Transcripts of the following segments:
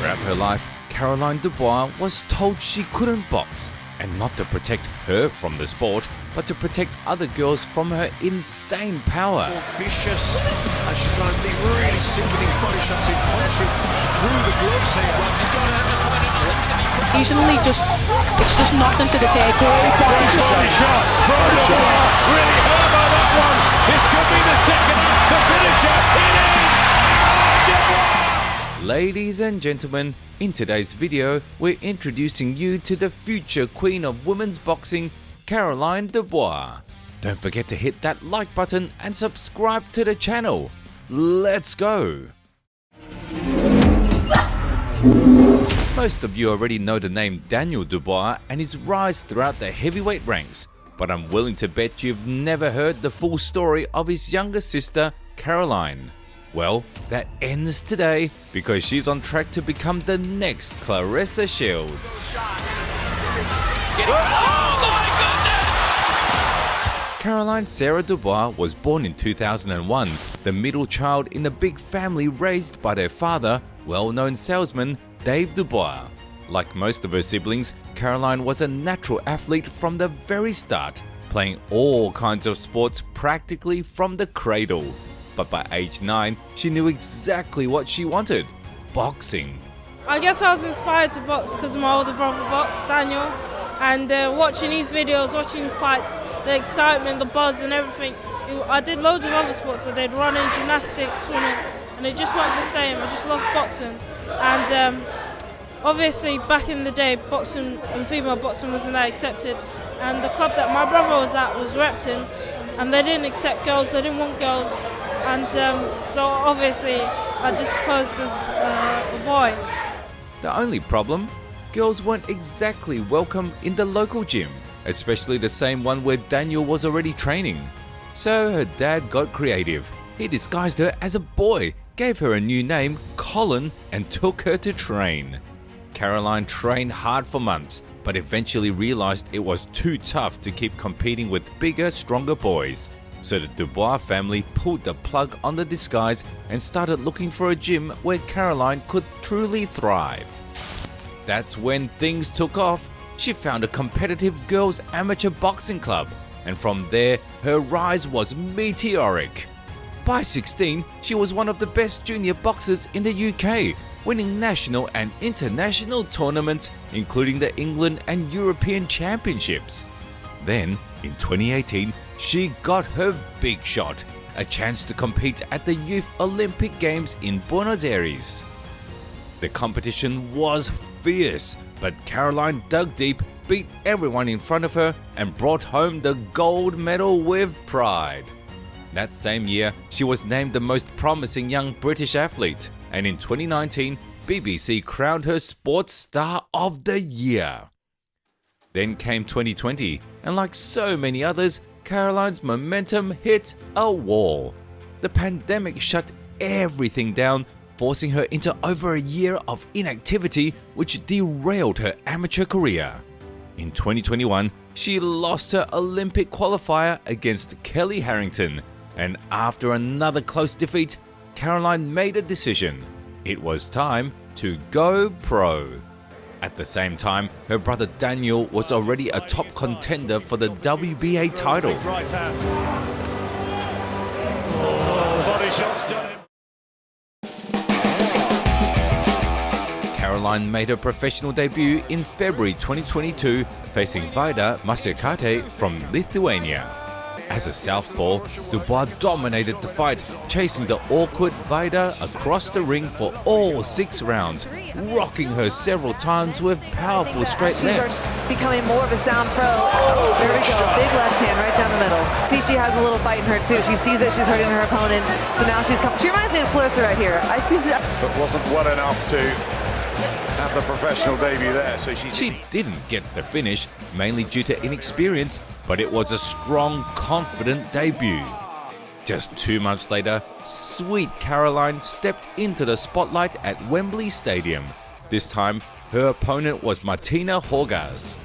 Throughout her life, Caroline Dubois was told she couldn't box, and not to protect her from the sport, but to protect other girls from her insane power. More vicious, and she's going to be really sickening body shots in punching through the gloves here. Usually it's just nothing to the take. Great body shot from Dubois. Really hurt by that one. This could be the second, the finisher. It is Dubois. Ladies and gentlemen, in today's video, we're introducing you to the future queen of women's boxing, Caroline Dubois. Don't forget to hit that like button and subscribe to the channel. Let's go! Most of you already know the name Daniel Dubois and his rise throughout the heavyweight ranks, but I'm willing to bet you've never heard the full story of his younger sister, Caroline. Well, that ends today because she's on track to become the next Claressa Shields. Caroline Sarah Dubois was born in 2001, the middle child in a big family raised by their father, well-known salesman Dave Dubois. Like most of her siblings, Caroline was a natural athlete from the very start, playing all kinds of sports practically from the cradle. But by age 9, she knew exactly what she wanted: boxing. I guess I was inspired to box because my older brother boxed, Daniel, and watching these videos, watching the fights, the excitement, the buzz and everything. I did loads of other sports. I did running, gymnastics, swimming, and it just wasn't the same. I just loved boxing. And obviously back in the day, boxing and female boxing wasn't that accepted. And the club that my brother was at was Repton, and they didn't accept girls, they didn't want girls. And so obviously I just posed as a boy. The only problem? Girls weren't exactly welcome in the local gym, especially the same one where Daniel was already training. So her dad got creative. He disguised her as a boy, gave her a new name, Colin, and took her to train. Caroline trained hard for months, but eventually realized it was too tough to keep competing with bigger, stronger boys. So the Dubois family pulled the plug on the disguise and started looking for a gym where Caroline could truly thrive. That's when things took off. She found a competitive girls' amateur boxing club, and from there, her rise was meteoric. By 16, she was one of the best junior boxers in the UK, winning national and international tournaments, including the England and European Championships. Then, in 2018, she got her big shot, a chance to compete at the Youth Olympic Games in Buenos Aires. The competition was fierce, but Caroline dug deep, beat everyone in front of her, and brought home the gold medal with pride. That same year, she was named the most promising young British athlete, and in 2019, BBC crowned her Sports Star of the Year. Then came 2020, and like so many others, Caroline's momentum hit a wall. The pandemic shut everything down, forcing her into over a year of inactivity, which derailed her amateur career. In 2021, she lost her Olympic qualifier against Kelly Harrington, and after another close defeat, Caroline made a decision. It was time to go pro. At the same time, her brother Daniel was already a top contender for the WBA title. Caroline made her professional debut in February 2022, facing Vaida Masiakate from Lithuania. As a southpaw, Dubois dominated the fight, chasing the awkward Vaida across the ring for all 6 rounds, rocking her several times with powerful straight lefts. She's becoming more of a sound pro. Oh, there we go. Big left hand right down the middle. See, she has a little fight in her too. She sees that she's hurting her opponent, so now she's coming. She reminds me of Claressa right here. But wasn't well enough to have the professional debut there. So she didn't get the finish, mainly due to inexperience, but it was a strong, confident debut. Just 2 months later, sweet Caroline stepped into the spotlight at Wembley Stadium. This time, her opponent was Martina Horgas.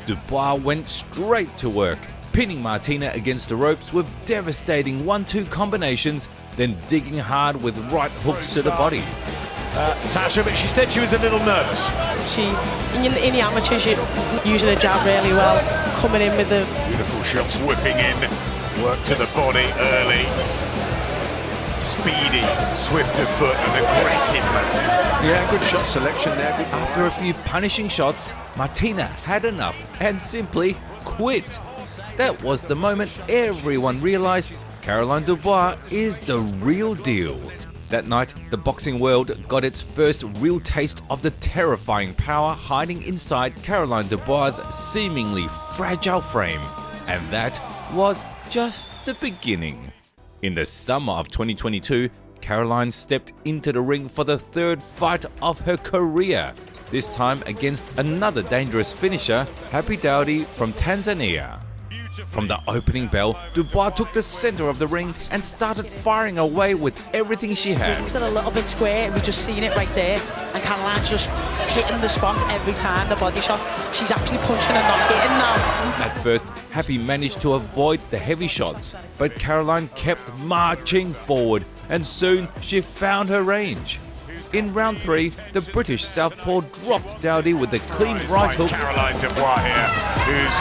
Dubois went straight to work, pinning Martina against the ropes with devastating 1-2 combinations, then digging hard with right hooks to the body. Tasha, but she said she was a little nervous. She, in the amateurs, you're using the jab really well, coming in with the... Beautiful shots whipping in, work to the body early. Speedy, swift of foot and aggressive. Yeah, good shot selection there. Good. After a few punishing shots, Martina had enough and simply quit. That was the moment everyone realized Caroline Dubois is the real deal. That night, the boxing world got its first real taste of the terrifying power hiding inside Caroline Dubois' seemingly fragile frame. And that was just the beginning. In the summer of 2022, Caroline stepped into the ring for the third fight of her career, this time against another dangerous finisher, Happy Dowdy from Tanzania. From the opening bell, Dubois took the center of the ring and started firing away with everything she had. Rings are a little bit square, we've just seen it right there, and Caroline's just hitting the spot every time, the body shot. She's actually punching and not hitting now. At first, Happy managed to avoid the heavy shots, but Caroline kept marching forward, and soon she found her range. In round 3, the British southpaw dropped Dowdy with a clean right hook. Caroline Dubois here, who's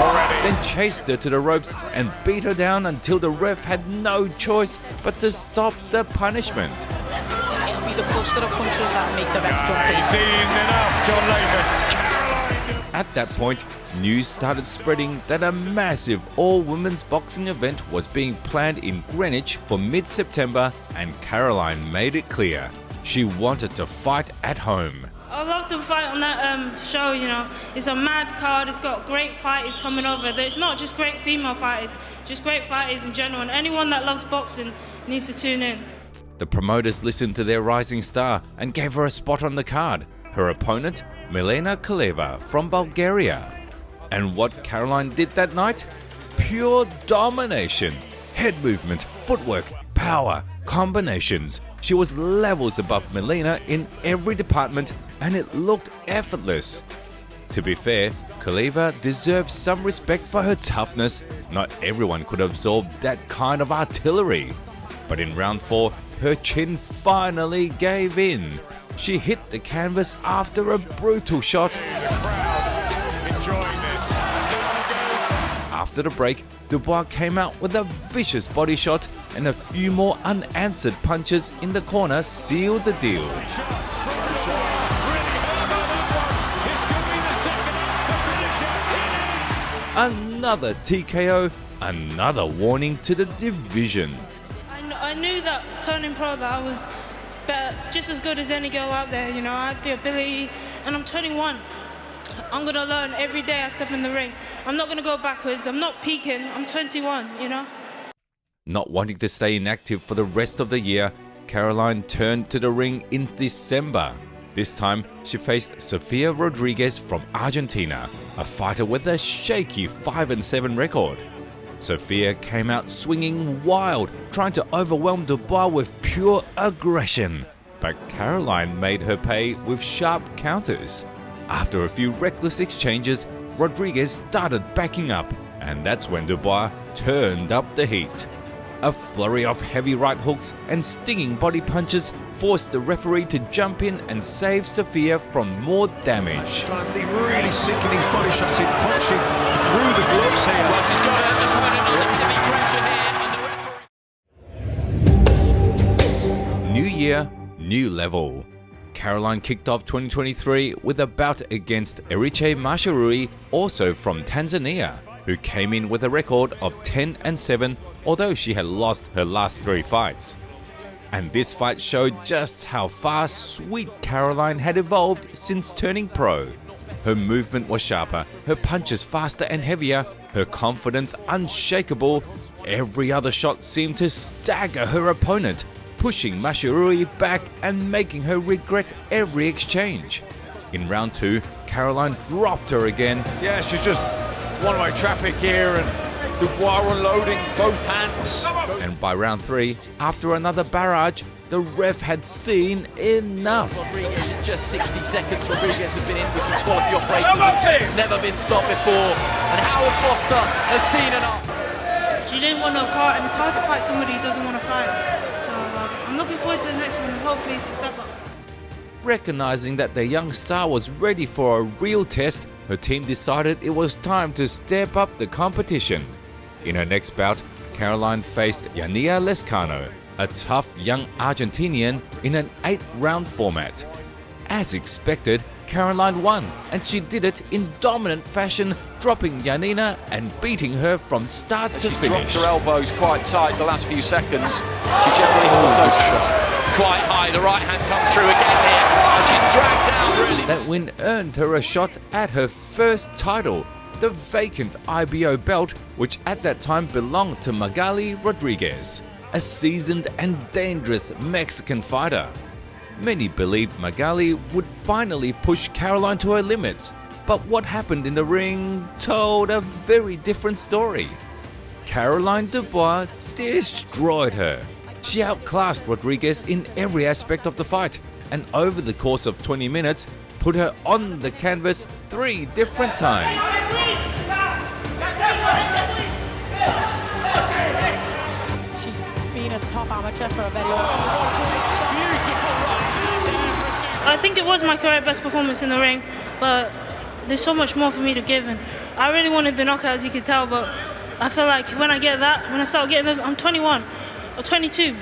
already... Then chased her to the ropes and beat her down until the ref had no choice but to stop the punishment. It'll be the cluster of punches that make the ref jump in. He's seen enough, John Latham. At that point, news started spreading that a massive all-women's boxing event was being planned in Greenwich for mid-September, and Caroline made it clear she wanted to fight at home. I'd love to fight on that show, you know. It's a mad card, it's got great fighters coming over. It's not just great female fighters, just great fighters in general. And anyone that loves boxing needs to tune in. The promoters listened to their rising star and gave her a spot on the card. Her opponent, Milena Kaleva from Bulgaria. And what Caroline did that night? Pure domination. Head movement, footwork, power, combinations. She was levels above Milena in every department, and it looked effortless. To be fair, Kaleva deserves some respect for her toughness. Not everyone could absorb that kind of artillery. But in round 4, her chin finally gave in. She hit the canvas after a brutal shot. After the break, Dubois came out with a vicious body shot, and a few more unanswered punches in the corner sealed the deal. Another TKO, another warning to the division. I knew that turning pro that I was better, just as good as any girl out there, you know. I have the ability, and I'm 21. I'm going to learn every day I step in the ring. I'm not going to go backwards. I'm not peaking. I'm 21, you know. Not wanting to stay inactive for the rest of the year, Caroline turned to the ring in December. This time, she faced Sofia Rodriguez from Argentina, a fighter with a shaky 5-7 record. Sofia came out swinging wild, trying to overwhelm Dubois with pure aggression. But Caroline made her pay with sharp counters. After a few reckless exchanges, Rodriguez started backing up, and that's when Dubois turned up the heat. A flurry of heavy right hooks and stinging body punches forced the referee to jump in and save Sofia from more damage. He really sinking his body shots in, punching through the gloves here. She's got an opponent under heavy pressure here. New year, new level. Caroline kicked off 2023 with a bout against Eriche Masharui, also from Tanzania, who came in with a record of 10-7, although she had lost her last 3 fights. And this fight showed just how far Sweet Caroline had evolved since turning pro. Her movement was sharper, her punches faster and heavier, her confidence unshakable. Every other shot seemed to stagger her opponent, pushing Masharui back and making her regret every exchange. In round 2, Caroline dropped her again. Yeah, she's just one-way traffic here, and Dubois unloading both hands. And by round 3, after another barrage, the ref had seen enough. Rodriguez in just 60 seconds. Rodriguez has been in with some quality operations. Never been stopped before. And Howard Foster has seen enough. She didn't want no part, and it's hard to fight somebody who doesn't want to fight. So I'm looking forward to the next one. hopefully it's a step up. Recognizing that the young star was ready for a real test, her team decided it was time to step up the competition. In her next bout, Caroline faced Yannia Lescano, a tough young Argentinian, in an 8-round format. As expected, Caroline won, and she did it in dominant fashion, dropping Yanina and beating her from start to finish. She dropped her elbows quite tight the last few seconds. She generally also shoots quite high. The right hand comes through again here, and she's dragged down really. That win earned her a shot at her first title, the vacant IBO belt, which at that time belonged to Magali Rodriguez, a seasoned and dangerous Mexican fighter. Many believed Magali would finally push Caroline to her limits, but what happened in the ring told a very different story. Caroline Dubois destroyed her. She outclassed Rodriguez in every aspect of the fight, and over the course of 20 minutes, put her on the canvas 3 different times. She's been a top amateur for a very long time. I think it was my career best performance in the ring, but there's so much more for me to give, and I really wanted the knockout, as you can tell, but I feel like when I start getting those, I'm 21 or 22.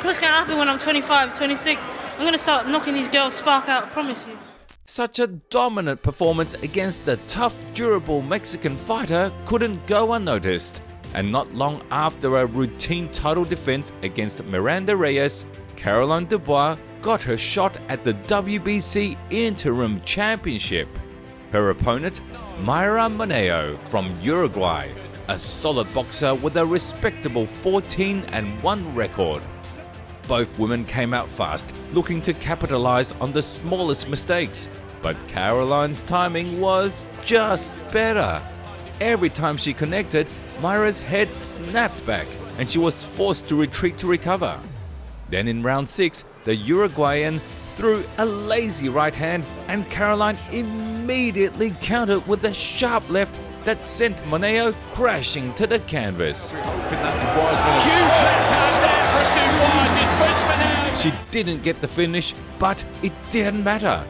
What's going to happen when I'm 25, 26? I'm going to start knocking these girls' spark out, I promise you. Such a dominant performance against the tough, durable Mexican fighter couldn't go unnoticed. And not long after a routine title defense against Miranda Reyes, Caroline Dubois got her shot at the WBC Interim Championship. Her opponent, Mayra Moneo from Uruguay, a solid boxer with a respectable 14-1 record. Both women came out fast, looking to capitalize on the smallest mistakes, but Caroline's timing was just better. Every time she connected, Mayra's head snapped back and she was forced to retreat to recover. Then in round 6, the Uruguayan threw a lazy right hand and Caroline immediately countered with a sharp left that sent Moneo crashing to the canvas. She didn't get the finish, but it didn't matter.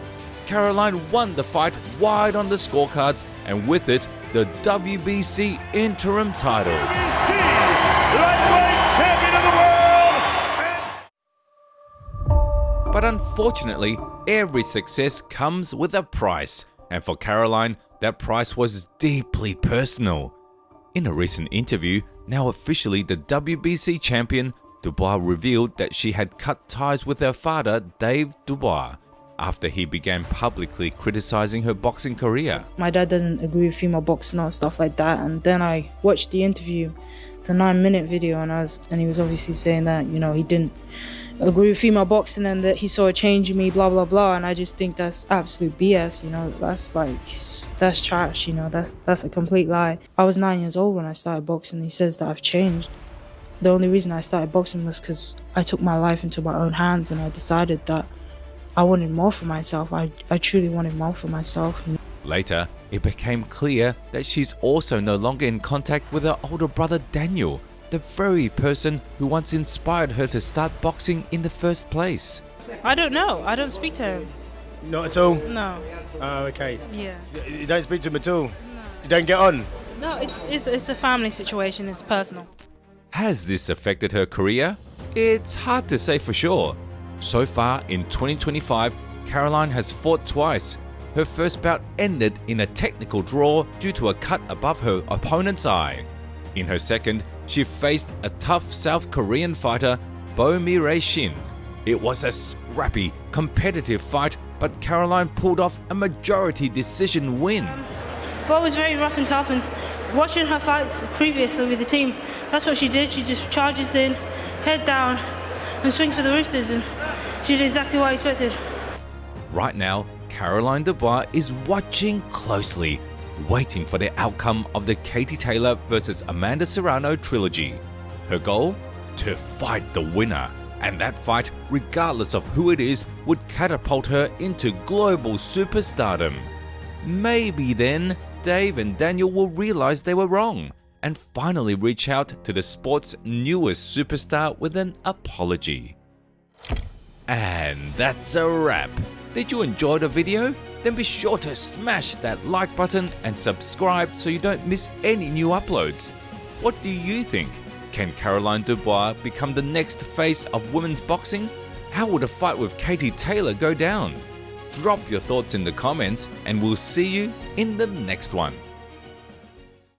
Caroline won the fight wide on the scorecards, and with it, the WBC interim title. But unfortunately, every success comes with a price, and for Caroline, that price was deeply personal. In a recent interview, now officially the WBC champion, Dubois revealed that she had cut ties with her father, Dave Dubois, after he began publicly criticizing her boxing career. My dad doesn't agree with female boxing and stuff like that, and then I watched the interview, the 9-minute video, and he was obviously saying that, you know, he didn't agree with female boxing and that he saw a change in me, blah blah blah, and I just think that's absolute BS, you know. That's trash, you know. That's a complete lie. I was 9 years old when I started boxing. He says that I've changed. The only reason I started boxing was because I took my life into my own hands and I decided that I wanted more for myself. I truly wanted more for myself, you know. Later, it became clear that she's also no longer in contact with her older brother Daniel, the very person who once inspired her to start boxing in the first place. I don't know. I don't speak to him. Not at all? No. Oh, okay. Yeah. You don't speak to him at all? No. You don't get on? No, it's a family situation. It's personal. Has this affected her career? It's hard to say for sure. So far in 2025, Caroline has fought twice. Her first bout ended in a technical draw due to a cut above her opponent's eye. In her second, she faced a tough South Korean fighter, Bo Mi-rae Shin. It was a scrappy, competitive fight, but Caroline pulled off a majority decision win. Bo was very rough and tough, and watching her fights previously with the team, that's what she did. She just charges in, head down, and swings for the roosters, and she did exactly what I expected. Right now, Caroline Dubois is watching closely, waiting for the outcome of the Katie Taylor vs Amanda Serrano trilogy. Her goal? To fight the winner, and that fight, regardless of who it is, would catapult her into global superstardom. Maybe then, Dave and Daniel will realize they were wrong and finally reach out to the sport's newest superstar with an apology. And that's a wrap. Did you enjoy the video? Then be sure to smash that like button and subscribe so you don't miss any new uploads. What do you think? Can Caroline Dubois become the next face of women's boxing? How would a fight with Katie Taylor go down? Drop your thoughts in the comments and we'll see you in the next one.